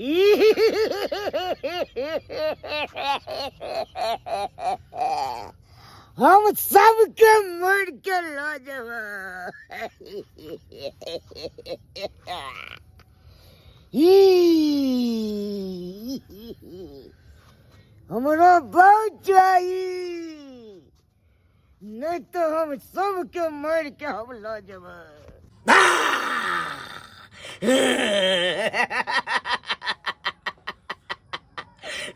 हम सबके मर के ला जवा हमरा बहुत चाहिए, नहीं तो हम सबके मर के हम ला जवा।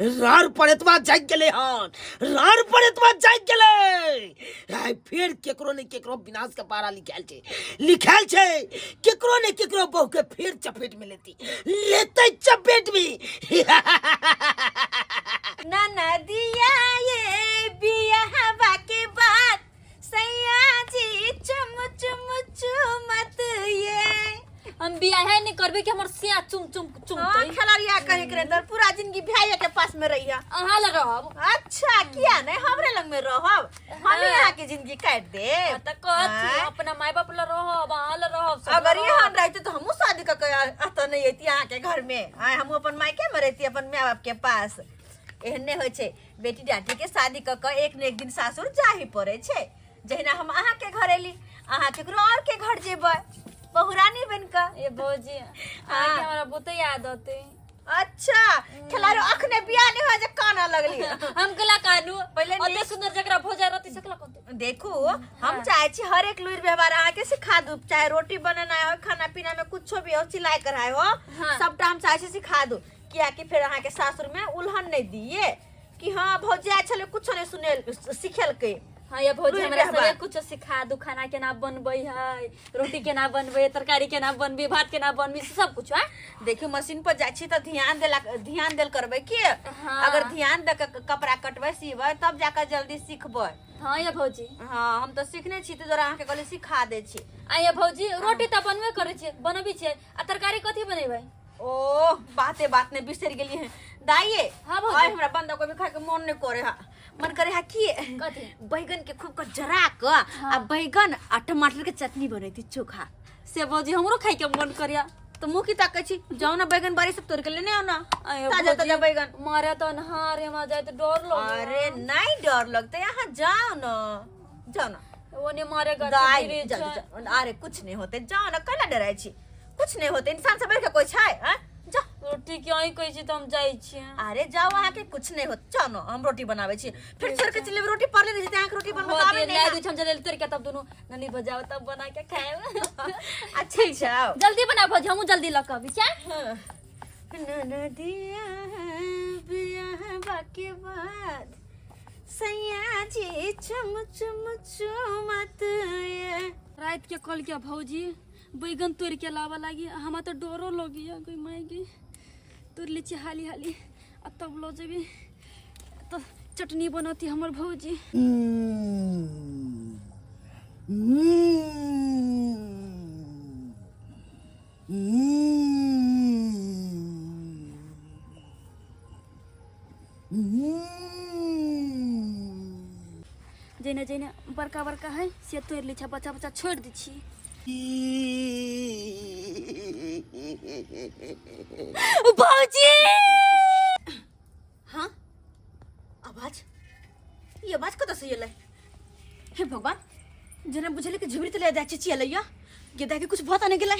रार पड़ेतवा जाग गेले हन, रार पड़ेतवा जाग गेले। आइ फिर केकरो ने केकरो विनाश के पारा लिखाल छे केकरो ने केकरो बहु के फिर चपेट में लेते चपेट में। ना दिया ये बियाहवा के बाद सैया जी चुम चुम चुमत ये हम बियाह नहीं करबे कि हमर सिया चुम चुम चुम खलरिया कहे करे दर पूरा जिंदगी भैया के पास में रहिया अहा ल रहब। अच्छा किया नहीं हमरे लंग में रहब, हम यहाँ की जिंदगी काट दे त कथि अपना माय बाप ल रहब अहा ल रहब। अगर ये हम रहते तो हमहु शादी क के अत नहीं एती यहाँ के घर में, आय हम अपन माय के में रहती अपन माय बाप के पास। एहने होय छे बेटी डाटी के शादी क के एक न एक दिन सासुर जाही पड़े छे। जहिना हम अहा के घर एली अहा केकरो और के घर जेबै बहुरानी बनका ये भौजी आके हमरा बहुत याद आते। अच्छा खिलारो अखने बियाह नहीं हो जे काना लगली हम कला कानू पहले ओते सुंदर जकरा भौजा रहती सकला कोन। देखो हम चाहे छी हर एक लुइर व्यवहार आके सिखा दू, चाहे रोटी बनाना हो खाना पीना में कुछो भी हो सिलाई कराए हो सबटा हम चाहे छी सिखा दू। किया कि फिर अहा के सासुर में उल्हन नहीं दिए कि हां भौजा छले कुछो नहीं सुनेल सिखेल के। हाँ ये भौजी हमरा सबे कुछ सिखा दू, खाना केना बनबै है, रोटी केना बनबै, तरकारी केना बनबै, भात केना बनबै, सब कुछ। है देखियो मशीन पर जाय छी त ध्यान देल करबै कि अगर ध्यान दे के कपड़ा कटबै सीबै तब जाकर जल्दी सीखबै। हां ये भौजी हां हम तो सीखने छी त जरा अहाँ के कहले सिखा दे छी। आ ये भौजी रोटी त बनबे करे छी बनबी छी आ तरकारी कथि बनेबै? ओ बात ने बिसर गेली है दाइए। हां भौजी हमरा बंदा को भी खाए के मन नहीं करे हा, मन करे हा कि बैगन के खूब का जरा क आ बैगन आ टमाटर के चटनी बनैती चोखा से भौजी हमरो खाए के मन करिया। तो मुंह की ताकै छी जाओ ना बैगन बारी सब तोड़ के लेने आओ ना ताजा बैगन। मारे तो नहारे में जाए तो डर लगे। अरे नहीं डर लगते यहाँ जाओ ना वो नहीं मारेगा। अरे कुछ नहीं होते जाओ ना कला डराई छी कुछ नहीं होते इंसान सब के कोई छै। जा रोटी क्यों ही कहि छी त हम जाई छी। अरे जाओ वहां के कुछ नहीं होत चलो हम रोटी बनावे छी फिर छोड़ के चले रोटी पर ले जते आंख रोटी बनावे नहीं ला हम जल्दी तोर के तब दोनों ननी बजाओ तब बना के खाए। अच्छा जल्दी बना भज हम जल्दी ल के बिचा नदिया बियाह बाकी बाद सैया जी चम चम चुमत ये। रात के कल के भौजी बैगन तोड़ के लावा लागी हम तो डरो लगी कोई मायगी तोड़ ली छी हाली हाली आ तब लो जेबी तो चटनी बनती हमर भौजी। जेने जेने बड़का बड़का है से तोड़ ली छ बच्चा बच्चा छोड़ दी छी। भौजी हाँ आवाज ये आवाज कत से एलै? हे भगवान जना बुझले कि झुमरी तले जाय छी एलै ये देखे कुछ बहुत आने गेलै।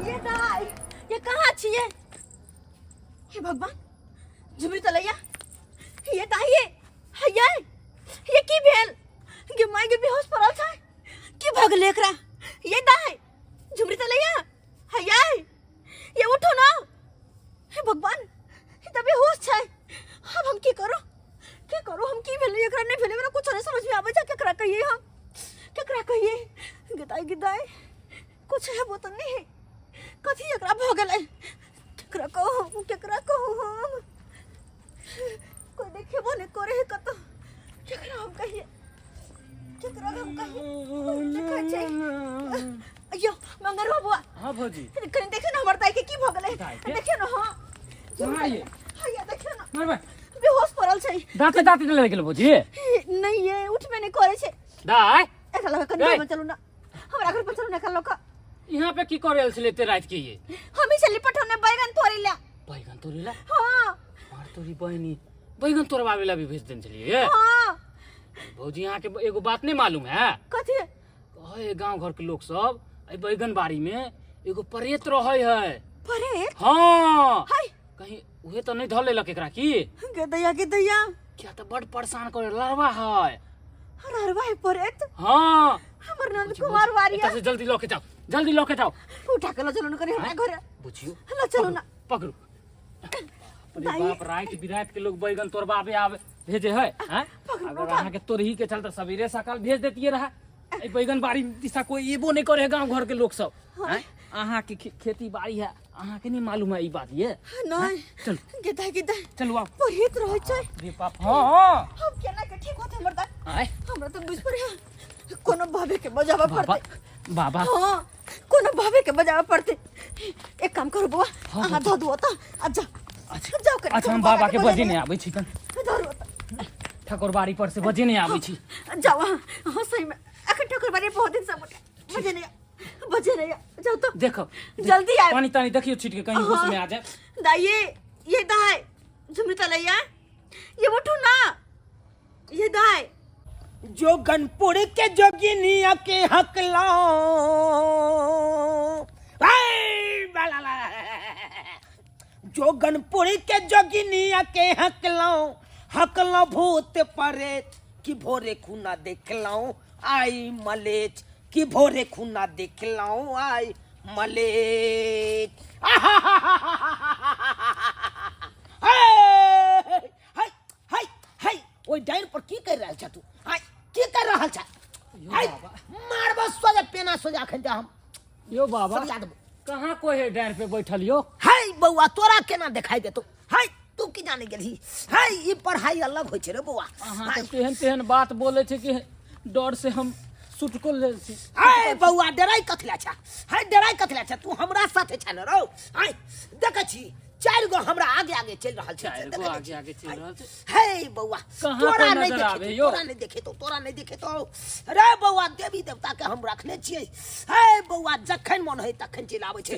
ये दाई ये कहाँ छिए? हे भगवान झुमरी तलैया ये दाई हैया ये की भेल गे माय गे बेहोश पड़ल छै की भ गेल एकरा? ये दाई झुमरी तलैया हैया ये उठो ना। हे भगवान ये त बेहोश छै अब हम की करो हम की भेल एकरा नहीं भेल हमरा कुछ नहीं समझ में आबै छै केकरा कहिए हम केकरा कहिए गिदाई कुछ है वो तो नहीं कथी एकरा भ गेलै केकरा कहू हम कोई देखेबो नहीं करे है कत केकरा हम कहिए देखै छै। अयो मंगर बाबू हां भौजी कनी देखियो ना हमर दाई के की भ गेलै देखियो ना। हां हां ये देखियो ना मारबे बेहोश पड़ल छै दांत ले गेल भौजी नहीं ये उठबे नहीं करे छै दाई एकरा लगे कनी चलू ना हमरा हमरा घर पर चलो निकल लोग यहाँ पे की करे छले ते रात के ये हम ही चली पठने बैगन तोड़िला बैगन तोड़िला हां मार तोरी बहनी बैगन तोड़वावेला भी भेज देन छलिए हां भौजी यहाँ के एगो बात नहीं मालूम है कथि कहे गांव घर के लोग सब ए बैगन बाड़ी में एगो प्रेत रहे है प्रेत हाँ हाय कहीं उहे तो नहीं धले लक एकरा की के दैया क्या तो बड़ परेशान करे लड़वा है हरवा है प्रेत हाँ हमर नंद कुमार वारिया से जल्दी लेके जाओ जल्दी लेके जाओ उठा के लो चलो न करे हमरा घर बुझियो ला चलो ना पकड़ो अपने बाप रात बिरात के लोग बैगन तोड़वावे आवे भेजे है हैं अगर अहाँ के तोरही के चलते सवेरे सकाल भेज देतिए रहा ए बैगन बाड़ी दिशा कोई एबो नहीं करे गांव घर के लोग सब हैं अहाँ की खेती बाड़ी है अहाँ के नहीं मालूम है ई बात ये नहीं चल गेदा चलो आओ प्रेत रहै छै रे बाप हां हम केना के ठीक होते हमर दा आय हमरा तो बुझ पड़े कोनो भावे के बजावा पड़ते बाबा हां कोनो भावे के बजावा पड़ते एक काम करो बुआ अहाँ ध दो त अच्छा अच्छा जाओ कर अच्छा हम बाबा के बजे नहीं आबै छी कन धरो त ठाकुर बाड़ी पर से बजे नहीं आबै छी जाओ हां सही में अखन ठाकुर बाड़ी बहुत दिन से बजे नहीं जाओ तो देखो जल्दी आ पानी तानी देखियो छीट के कहीं घुस में आ जाए दाई ये दाई झुमरी तलैया ये उठो ना ये दाई जो गनपुर के जोगिनिया के हकला जो गनपुर के जोगिनिया के हकला भूत परेत कि भोरे खुना देखलाऊं आई मलेच कि भोरे खुना देखलाऊं आई मलेच ओइ डाइन पर की कर रहल छ तू हाय की कर रहल छ हाय मारबो सोजा पेना सोजा खन जा हम यो बाबा कहाँ कोई है डाइन पे बैठल यो हाय बउआ तोरा केना दिखाई देतो हाय तू की जाने गेली हाय ई पढ़ाई अलग होय छै रे बउआ अहाँ तो तेहन बात बोले छै कि डर से हम सुटको ले छी हाय बउआ डराई कथला छ हाय डराई कथला छ तू हमरा साथे छ न रो हाय देख छी चार गो हमरा आगे चल रहल छै चार गो आगे चल रहल छै हे बउआ तोरा नहीं देखे तो रे बउआ देवी देवता के हम रखले छियै हे बउआ जखन मन है तखन चल आबै छै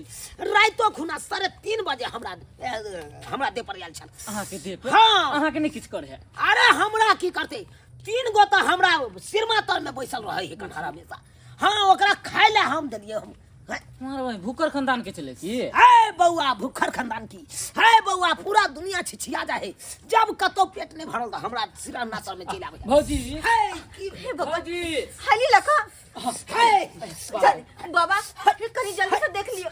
रातो खुना 3:30 बजे हमरा दे पर आयल छल अहाँ के दे पे हाँ अहाँ के नहीं किछ करे है अरे हमरा की करते 3 गो त हमरा सिरमा तर में बैसल रहै है कन्हरा में हां ओकरा खाय ले हम देलिए हम हमारा भाई भूखर खानदान के चले की हे बउआ भूखर खानदान की हे बउआ पूरा दुनिया छिछिया जा है जब कतो पेट नहीं भरल त हमरा सिरा नासर में चल आवे भौजी हे भौजी हाली लखा हे चल बाबा कनी जल्दी से देख लियो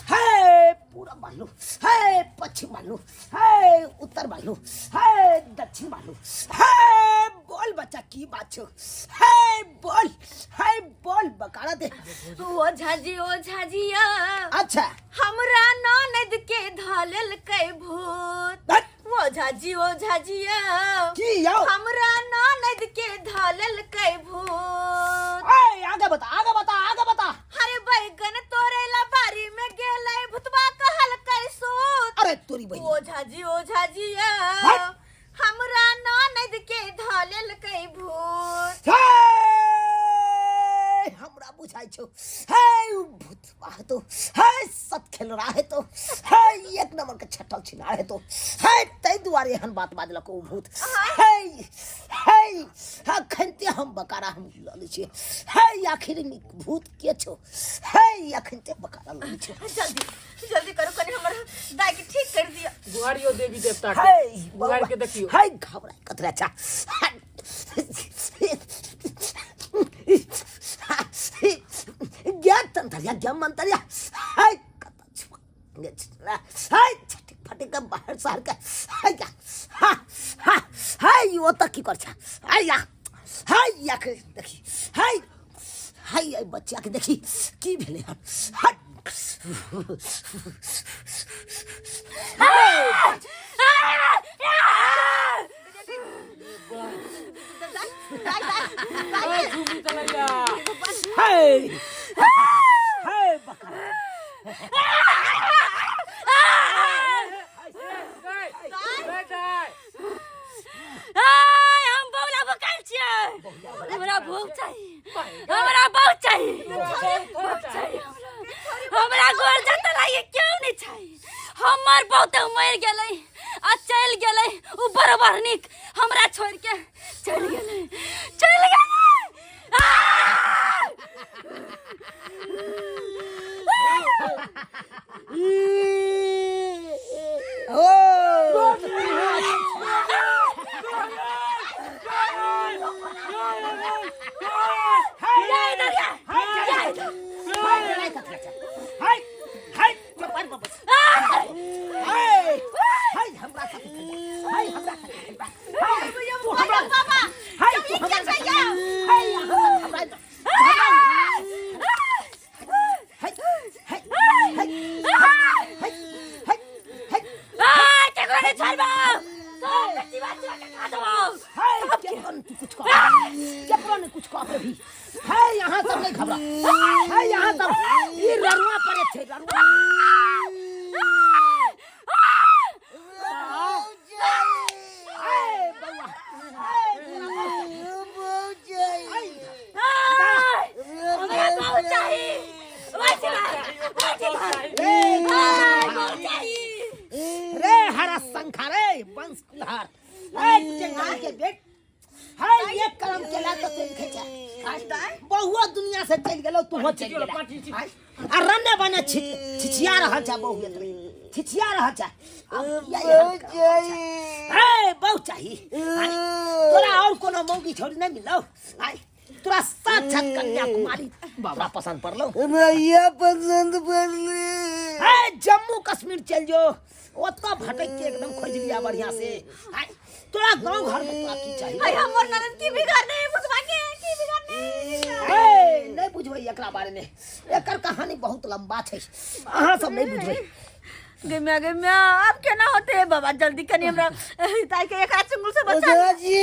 हे पूरा बालू हे पश्चिम बालू हे उत्तर बालू हे दक्षिण बालू हे बोल बच्चा की बात छो हे बोल बकारा दे ओ झाजिया अच्छा हमरा ननद के धलल कै भूत ओ झाजिया की यो हमरा ननद के धलल कै भूत ए आगे बता अरे बैगन तोरेला बारी में गेलै भूतवा कहल कै सूत अरे तोरी बहन ओ झाजिया हमरा ननद के धलल कै भूत हमरा बुझाई छो हे भूतवा तो हे सब खेल रहा है तो हे एक नंबर के छटल छिना है तो हे तै दुआरे हन बात बाजलक ओ भूत हे खनते हम बकारा हम लले छी हे आखिर भूत के छो हे अखनते बकारा लले छी जल्दी करो कनी हमर दाई के ठीक कर दिया गुहारियो देवी देवता के गुहार के देखियो हे घबराई कतरा छा क्या तंतरिया क्या मंतरिया हाय हाय छटिक फटिक का बाहर शहर का हाय वो तक की कर छा हाय या के देखी हाय बच्चा के देखी की भेले हाय हमरा भूख चाहिए हमरा बहुत मर गेलै आ चल गेलै उ बराबर निक हमरा छोड़ के चल गेलै बहुआ दुनिया से चल गेलो तू हो चल गेला आ रन्ने बने छिछिया रहल छ बहु छिछिया रहल छ ए बहु चाहिए तोरा और कोनो मौगी छोड़ी नहीं मिलो आई तोरा साक्षात कन्याकुमारी बाबा पसंद पड़लो भैया पसंद पड़ले ए जम्मू कश्मीर चल जो ओतना भटक के एकदम खोज लिया बढ़िया से आई तोरा गांव घर में तोरा की चाहिए भाई हमर ननद की बिगाड़ने बुझवा के की बिगाड़ने ए नहीं बुझबै एकरा बारे में एकर कहानी बहुत लंबा छै अहाँ सब नहीं बुझबै गम्या अब केना होते बाबा जल्दी कनी हमरा ताई के एकरा चुंगल से बचा जी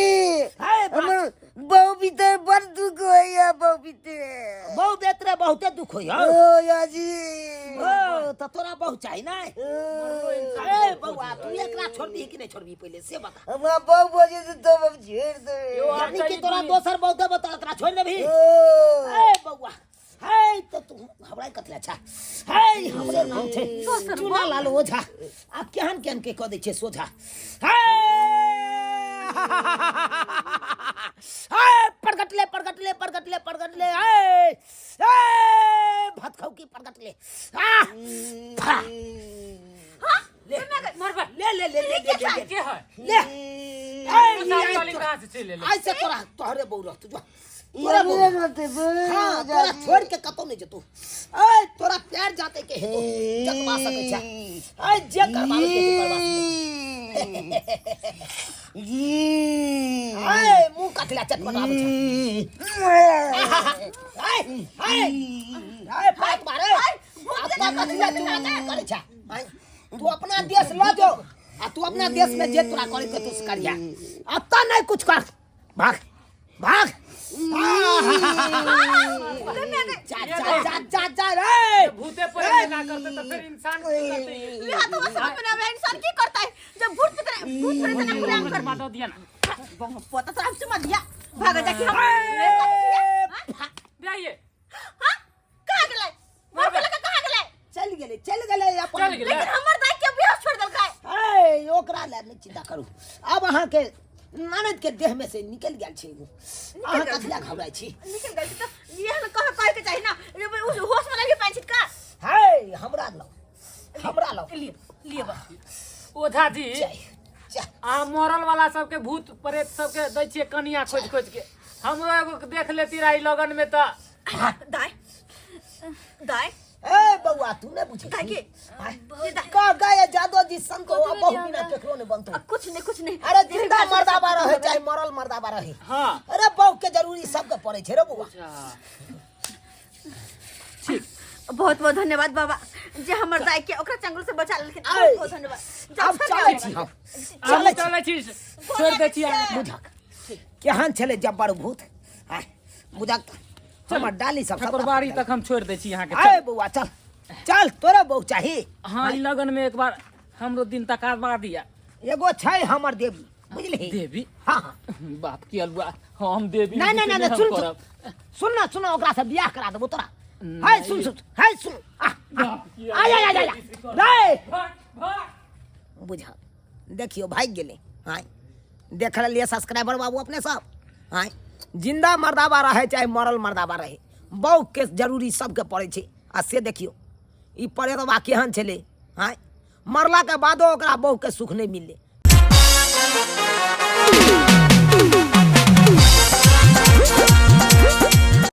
हमर बहु भीतर बड़ दुख होइया बहु भीतर बहु बेतरे बहुते दुख होय ओ या जी ओ त तोरा बहु चाहि ना ए बउआ तू एकरा छोड़बी कि नहीं छोड़बी पहले से बता हमरा बहु बजे से तो अब छेड़ दे यानी कि तोरा दोसर बहु देबो त एकरा छोड़ देबी ए बउआ हाय तो तू हमरा कतला छा हाय हमरे नाम छै चूना लाल ओझा आप केहन केहन के क दै छै सोझा हाय हाय परगटले हाय भात खाऊ की परगटले हां ले मरबा ले के है ले सारी वाली कहां से चले ले ऐसे तोहरे बहु रह तू ये मेरे नते हाँ तोरा छोड़ के कतो नहीं जतू ए तोरा प्यार जाते के हेतु जतवा सके छ ए जे करबावे के तू करबा जी ए मुंह कटला चटपटावे छ ए पात मारे अपना कटला चुना करे छ तू अपना देश लो जो आ तू अपना देश में जे तोरा करे के तू करिया अत्ता नहीं कुछ कर भाग जा रे भूते पर ना करते तो फिर इंसान की करते ये तो समझ में आवे इंसान की करता है जब भूत प्रेत ना खुराम कर मार दिया ना पता तो आपसे मत दिया भाग जा कि हम जाइए हां कहां गेलै मोर के लगा कहां गेलै चल गेले अपन लेकिन हमर दाई के बियाह छोड़ देलकै ए ओकरा ले नहीं चिंता करू अब अहाँ के ननद के देह में से निकल गेल छै वो अहाँ कथला घबराई छी निकल गई तो ये हम कह के चाहिए ना उस होश में लगी पैंचित का है हमरा लो लिए बा ओझा जी जा आ मरल वाला सबके भूत प्रेत सबके दै छिए कनिया खोज के हम एगो देख लेती रही लगन में त दाई ए बउआ तू ने बुझी काहे के का गए जादो जी संग को बहु बिना केकरो ने बनतो कुछ नहीं अरे जिंदा मर्दाबा रहे चाहे मरल मर्दाबा रहे हां अरे बहु के जरूरी सबके पड़े छै रे बउआ ठीक बहुत बहुत धन्यवाद बाबा जे हमर दाई के ओकरा चंगुल से बचा लेलखिन बहुत बहुत धन्यवाद अब चले छी हम चले छी छोड़ दे छी बुझक केहन छले जब्बर भूत हाय बुझक हमर डाली सब ठकुरबाड़ी तक हम छोड़ दे छी यहां के ए बउआ चल तोरा बहु चाही हां ई लगन में एक बार हमरो दिन तक आवा दिया एगो छै हमर देवी बुझली देवी हां बात की अलुआ हम देवी नहीं सुन ओकरा से बियाह करा देबो तोरा हाय सुन हाय सुन आय रे भाग बुझा देखियो भाग गेले हाँ देख लिए सब्सक्राइबर बाबू अपने सब हाँ जिंदा मर्दाबा रहे चाहे मरल मर्दाबा रहे बहु के जरूरी सबके पड़े छे आ से देखियो ई पड़े तो बा केहन छले हाँ मरला के बादो ओकरा बहु के सुख नहीं मिले।